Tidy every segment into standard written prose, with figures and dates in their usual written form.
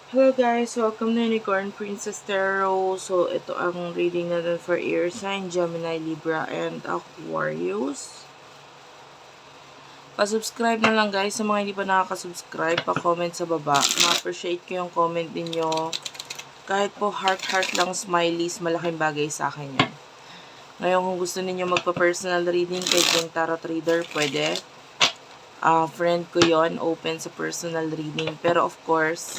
Hello guys! Welcome to Unicorn Princess Tarot. So, ito ang reading natin for air sign, Gemini, Libra, and Aquarius. Pa-subscribe na lang guys sa mga hindi pa nakaka-subscribe. Pa-comment sa baba. Ma-appreciate ko yung comment ninyo. Kahit po heart-heart lang smileys, malaking bagay sa akin yan. Ngayon kung gusto ninyo magpa-personal reading kay Jeng Tarot Reader, pwede. Friend ko yon, open sa personal reading. Pero of course,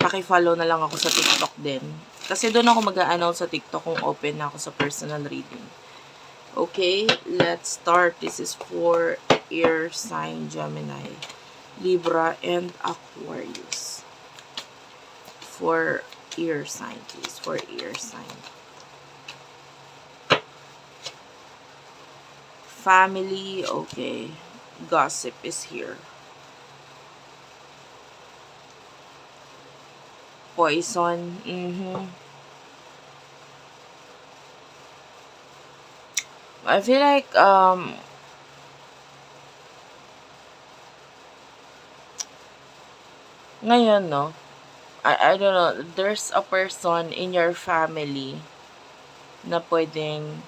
paki-follow na lang ako sa TikTok din. Kasi doon ako mag-a-announce sa TikTok kung open na ako sa personal reading. Okay, let's start. This is for air sign Gemini, Libra, and Aquarius. For air sign, please. For air sign. Family, okay. Gossip is here. Poison, I feel like, ngayon, no, I don't know, there's a person in your family na pwedeng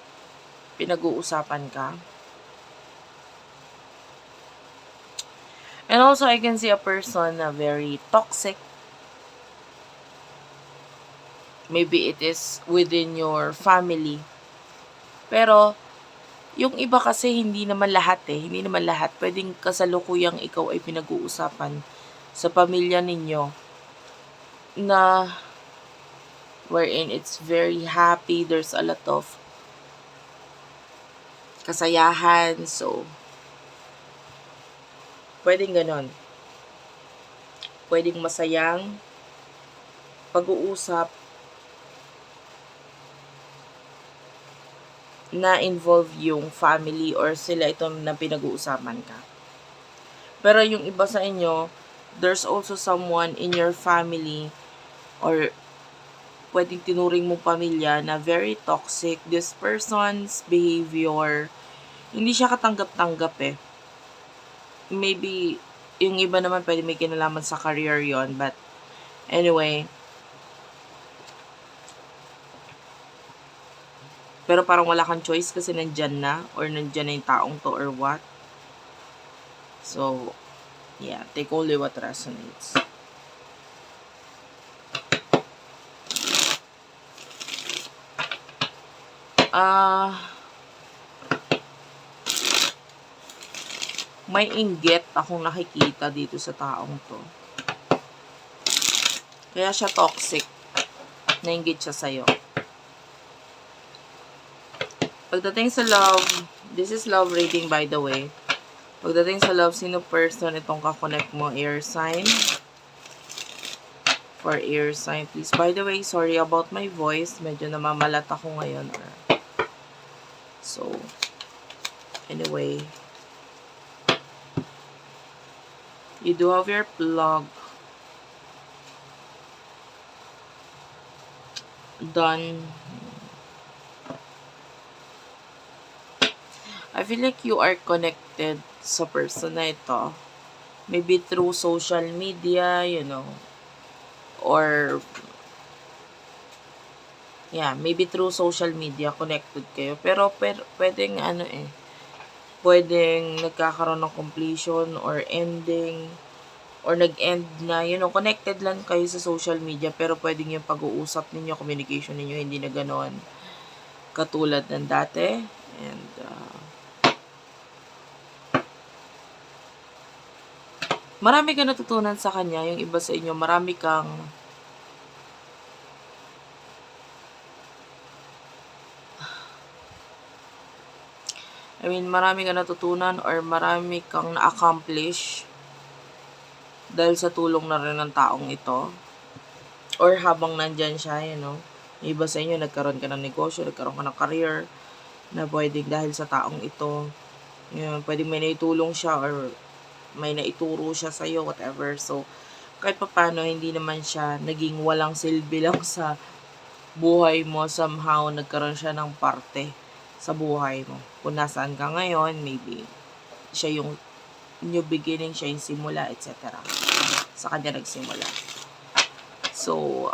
pinag-uusapan ka. And also, I can see a person na very toxic. Maybe it is within your family. Pero, yung iba kasi hindi naman lahat eh. Hindi naman lahat. Pwedeng kasalukuyang ikaw ay pinag-uusapan sa pamilya ninyo na wherein it's very happy. There's a lot of kasayahan. So, pwedeng ganon. Pwedeng masayang pag-uusap na involve yung family or sila ito na pinag-uusapan ka. Pero yung iba sa inyo, there's also someone in your family or pwedeng tinuring mo pamilya na very toxic. This person's behavior, hindi siya katanggap-tanggap eh. Maybe, yung iba naman pwede may kinalaman sa career yon, but anyway, pero parang wala kang choice kasi nandyan na or nandyan na yung taong to or what. So, yeah, take only what resonates. May inggit akong nakikita dito sa taong to. Kaya siya toxic. Nainggit siya sa'yo. Pagdating sa love, this is love reading by the way. Pagdating sa love, sino person itong kakonect mo? Air sign. For air sign, please. By the way, sorry about my voice. Medyo namamalat ako ngayon. So, anyway. You do have your plug done. I feel like you are connected sa person na ito. Maybe through social media, you know. Or, yeah, maybe through social media connected kayo. Pero pwedeng pwedeng nagkakaroon ng completion or ending or nag-end na, you know, connected lang kayo sa social media pero pwedeng yung pag-uusap ninyo, communication ninyo hindi na ganoon katulad ng dati. And marami ka natutunan sa kanya. Yung iba sa inyo, marami kang marami kang natutunan or marami kang na-accomplish dahil sa tulong na rin ng taong ito. Or habang nandyan siya, you know. Yung iba sa inyo, nagkaroon ka ng negosyo, nagkaroon ka ng career na pwedeng dahil sa taong ito. Yun, pwedeng may naitulong siya or may naituro siya sa'yo, whatever. So, kahit pa paano, hindi naman siya naging walang silbi lang sa buhay mo. Somehow, nagkaroon siya ng parte sa buhay mo. Kung nasaan ka ngayon, maybe siya yung new beginning, siya yung simula, etc. Sa kanya nagsimula. So,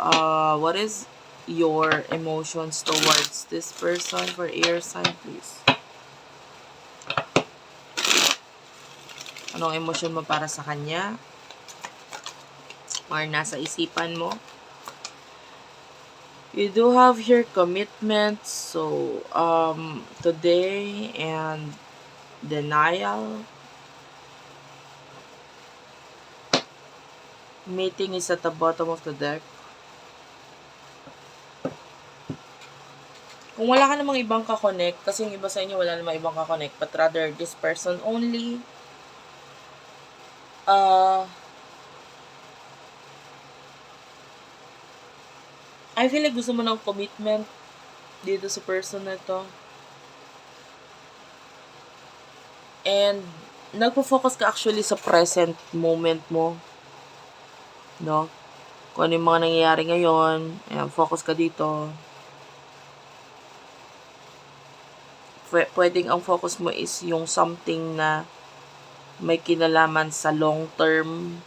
what is your emotions towards this person for air sign, please? Anong emosyon mo para sa kanya? Or nasa isipan mo? You do have here commitments. So, today and denial. Meeting is at the bottom of the deck. Kung wala ka namang ibang kakonect, kasi yung iba sa inyo wala namang ibang kakonect, but rather this person only, I feel like gusto mo ng commitment dito sa person na to. And, nagpo-focus ka actually sa present moment mo. No? Kung ano yung mga nangyayari ngayon, ayan, focus ka dito. Pwedeng ang focus mo is yung something na may kinalaman sa long term.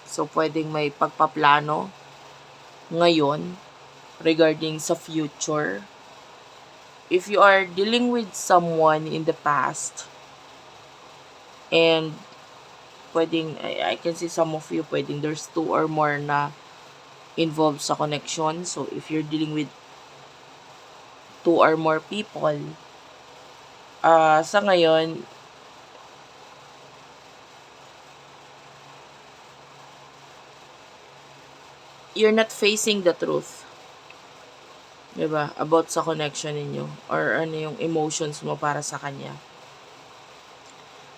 So, pwedeng may pagpaplano ngayon regarding sa future. If you are dealing with someone in the past, and pwedeng, I can see some of you, pwedeng there's 2 or more na involved sa connection. So, if you're dealing with 2 or more people, sa ngayon, you're not facing the truth. Diba? About sa connection ninyo. Or ano yung emotions mo para sa kanya.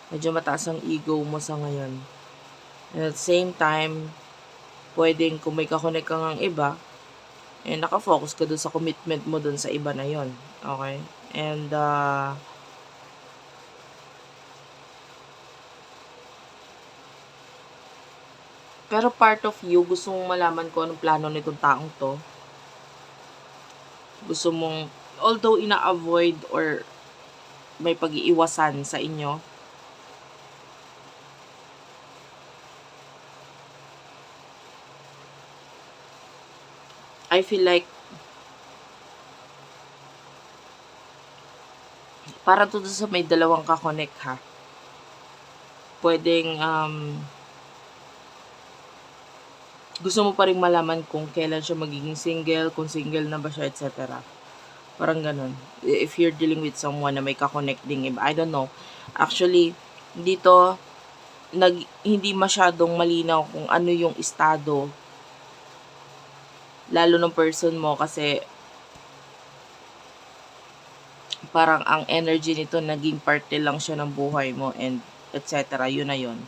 Medyo mataas ang ego mo sa ngayon. And at the same time, pwedeng kung may kakonect ka ng iba, nakafocus ka dun sa commitment mo dun sa iba na yon. Okay? And, pero part of you, gusto mong malaman kung anong plano nitong taong to. Gusto mong, although ina-avoid or may pag-iiwasan sa inyo, I feel like, para to sa may dalawang kakonect ha. Pwedeng, gusto mo pa rin malaman kung kailan siya magiging single, kung single na ba siya, etc. Parang ganun. If you're dealing with someone na may ka-connecting iba, I don't know. Actually, dito, hindi masyadong malinaw kung ano yung estado, lalo ng person mo, kasi parang ang energy nito, naging parte lang siya ng buhay mo, and etc. Yun na yun.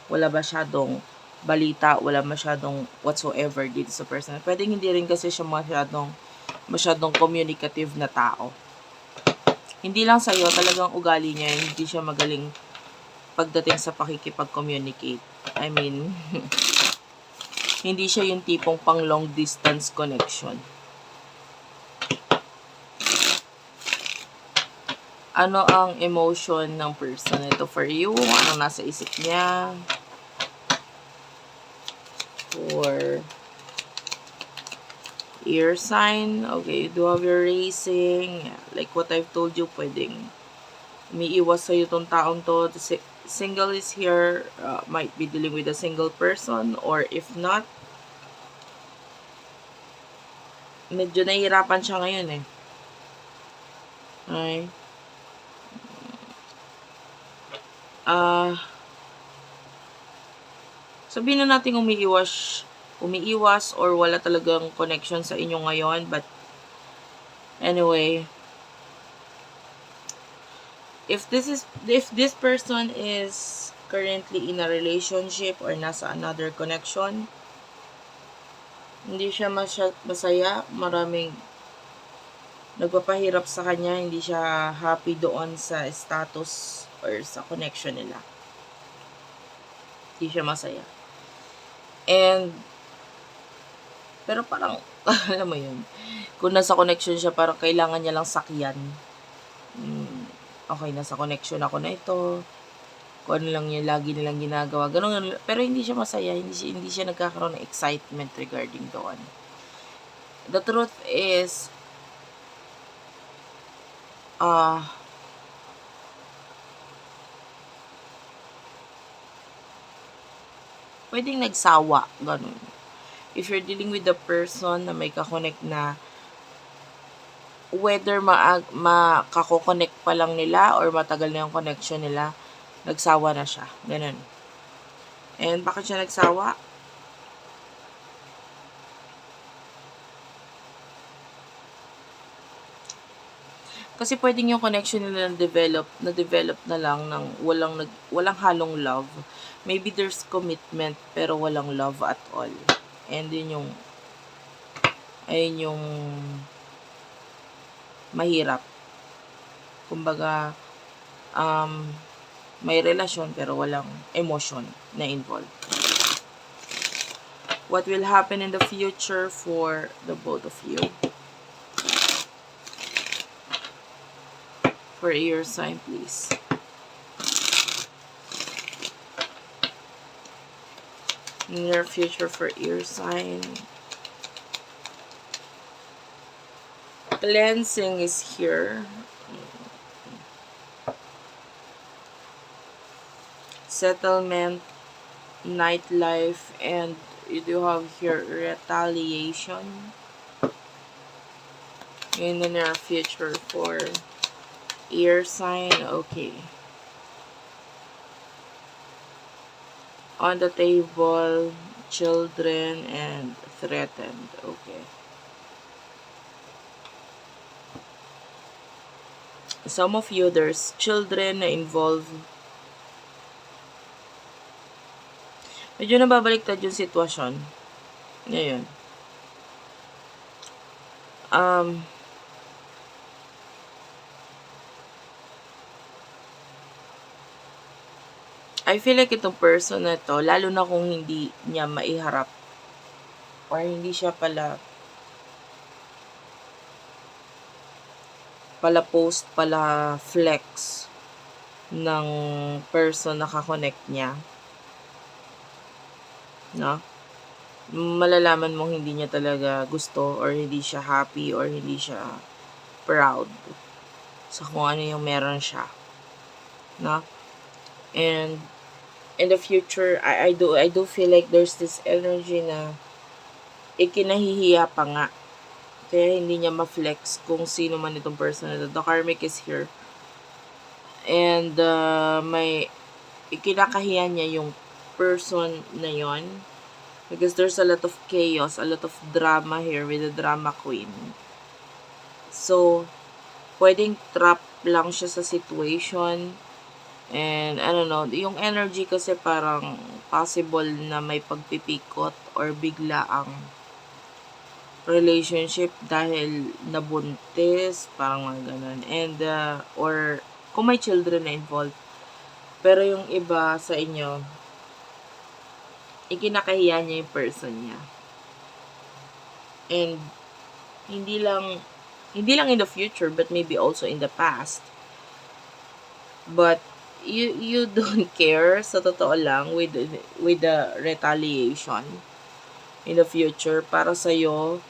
Wala masyadong balita, wala masyadong whatsoever dito sa person. Pwedeng hindi rin kasi siya masyadong communicative na tao. Hindi lang sa'yo, talagang ugali niya, hindi siya magaling pagdating sa pakikipag-communicate. I mean, hindi siya yung tipong pang long distance connection. Ano ang emotion ng person ito for you? Anong nasa isip niya? For air sign. Okay, you do have your racing. Like what I've told you, pwedeng umiiwas sa'yo tong taong to. The single is here, might be dealing with a single person, or if not, medyo nahihirapan siya ngayon eh. Okay. Sabihin na natin umiiwas or wala talagang connection sa inyo ngayon, but anyway, if this person is currently in a relationship or nasa another connection, hindi siya masaya, maraming nagpapahirap sa kanya, hindi siya happy doon sa status or sa connection nila. Hindi siya masaya. And, pero parang, alam mo yun, kung nasa connection siya, parang kailangan niya lang sakyan. Okay, nasa connection ako na ito. kung ano lang yung lagi nilang ginagawa. Ganun, pero hindi siya masaya, hindi siya nagkakaroon ng excitement regarding doon. The truth is, pwedeng nagsawa, ganun. If you're dealing with the person na may kakonect na whether makakokonect pa lang nila or matagal na yung connection nila, nagsawa na siya. Ganun. And bakit siya nagsawa? Kasi pwedeng yung connection nila na-develop na lang ng walang halong love. Maybe there's commitment pero walang love at all. And ayun yung mahirap. Kumbaga, may relasyon pero walang emotion na involved. What will happen in the future for the both of you? For your sign, please. Near future for your sign. Cleansing is here. Settlement, nightlife, and you do have here retaliation in the near future for your sign. Okay. On the table, children and threatened. Okay. Some of you, there's children na involved. Medyo nababaliktad yung sitwasyon. Ngayon. I feel like itong person na to, lalo na kung hindi niya maiharap or hindi siya pala post, pala flex ng person na kakonect niya. No? Malalaman mong hindi niya talaga gusto or hindi siya happy or hindi siya proud sa kung ano yung meron siya. No? And in the future, I do feel like there's this energy na ikinahihiya pa nga. Kaya hindi niya ma-flex kung sino man itong person na the karmic is here. And may ikinakahiya niya yung person na yon because there's a lot of chaos, a lot of drama here with the drama queen. So, pwedeng trap lang siya sa situation. And, I don't know, yung energy kasi parang possible na may pagpipikot or bigla ang relationship dahil nabuntis, parang mga ganun. And, or kung may children na involved. Pero yung iba sa inyo, ikinakahiya niya yung person niya. And, hindi lang in the future, but maybe also in the past. But, you don't care, sa totoo lang, with the retaliation in the future. Para sa'yo,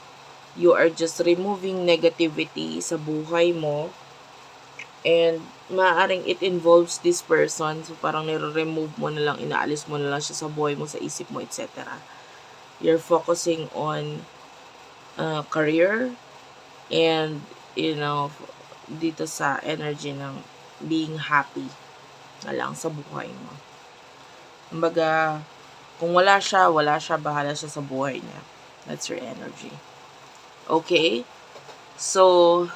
you are just removing negativity sa buhay mo. And, maaaring it involves this person. So, parang nire-remove mo na lang, inaalis mo na lang siya sa buhay mo, sa isip mo, etc. You're focusing on career and, dito sa energy ng being happy na lang sa buhay mo. Kumbaga, kung wala siya, bahala siya sa buhay niya. That's your energy. Okay? So,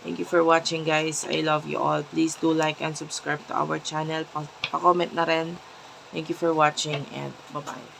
thank you for watching, guys. I love you all. Please do like and subscribe to our channel. Pa-comment na rin. Thank you for watching and bye-bye.